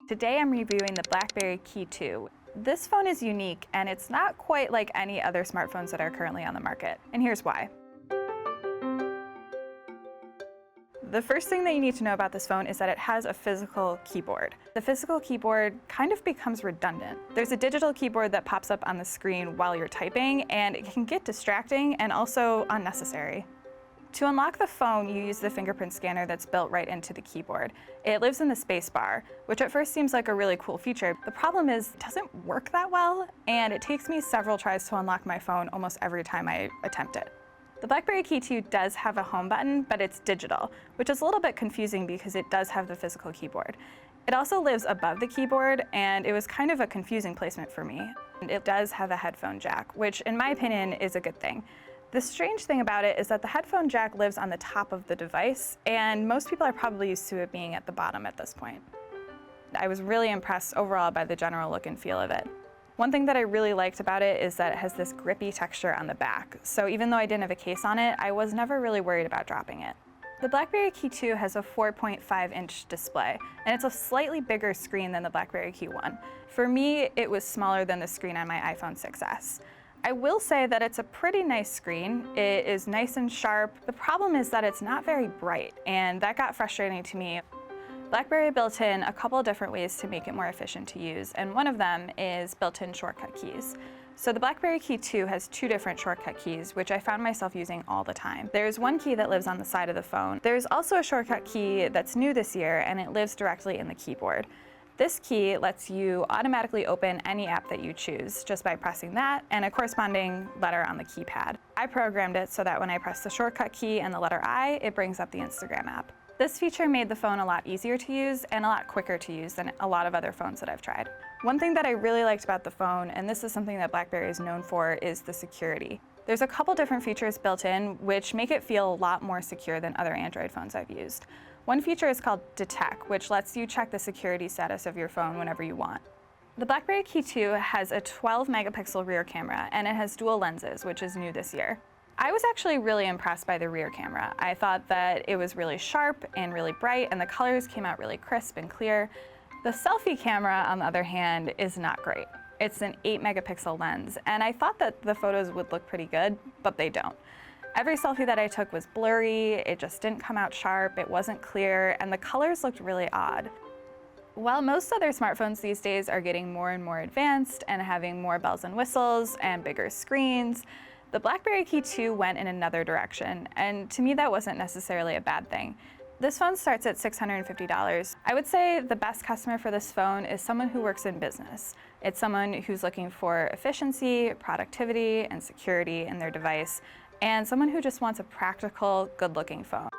Today I'm reviewing the BlackBerry Key2. This phone is unique and it's not quite like any other smartphones that are currently on the market, and here's why. The first thing that you need to know about this phone is that it has a physical keyboard. The physical keyboard kind of becomes redundant. There's a digital keyboard that pops up on the screen while you're typing, and it can get distracting and also unnecessary. To unlock the phone, you use the fingerprint scanner that's built right into the keyboard. It lives in the space bar, which at first seems like a really cool feature. The problem is it doesn't work that well, and it takes me several tries to unlock my phone almost every time I attempt it. The BlackBerry Key2 does have a home button, but it's digital, which is a little bit confusing because it does have the physical keyboard. It also lives above the keyboard, and it was kind of a confusing placement for me. It does have a headphone jack, which in my opinion is a good thing. The strange thing about it is that the headphone jack lives on the top of the device, and most people are probably used to it being at the bottom at this point. I was really impressed overall by the general look and feel of it. One thing that I really liked about it is that it has this grippy texture on the back, so even though I didn't have a case on it, I was never really worried about dropping it. The BlackBerry Key2 has a 4.5-inch display, and it's a slightly bigger screen than the BlackBerry Key1. For me, it was smaller than the screen on my iPhone 6s. I will say that it's a pretty nice screen. It is nice and sharp. The problem is that it's not very bright, and that got frustrating to me. BlackBerry built in a couple different ways to make it more efficient to use, and one of them is built-in shortcut keys. So the BlackBerry Key2 has two different shortcut keys, which I found myself using all the time. There's one key that lives on the side of the phone. There's also a shortcut key that's new this year, and it lives directly in the keyboard. This key lets you automatically open any app that you choose just by pressing that and a corresponding letter on the keypad. I programmed it so that when I press the shortcut key and the letter I, it brings up the Instagram app. This feature made the phone a lot easier to use and a lot quicker to use than a lot of other phones that I've tried. One thing that I really liked about the phone, and this is something that BlackBerry is known for, is the security. There's a couple different features built in which make it feel a lot more secure than other Android phones I've used. One feature is called Detect, which lets you check the security status of your phone whenever you want. The BlackBerry Key2 has a 12-megapixel rear camera, and it has dual lenses, which is new this year. I was actually really impressed by the rear camera. I thought that it was really sharp and really bright, and the colors came out really crisp and clear. The selfie camera, on the other hand, is not great. It's an 8-megapixel lens, and I thought that the photos would look pretty good, but they don't. Every selfie that I took was blurry, it just didn't come out sharp, it wasn't clear, and the colors looked really odd. While most other smartphones these days are getting more and more advanced and having more bells and whistles and bigger screens, the BlackBerry Key2 went in another direction, and to me that wasn't necessarily a bad thing. This phone starts at $650. I would say the best customer for this phone is someone who works in business. It's someone who's looking for efficiency, productivity, and security in their device, and someone who just wants a practical, good-looking phone.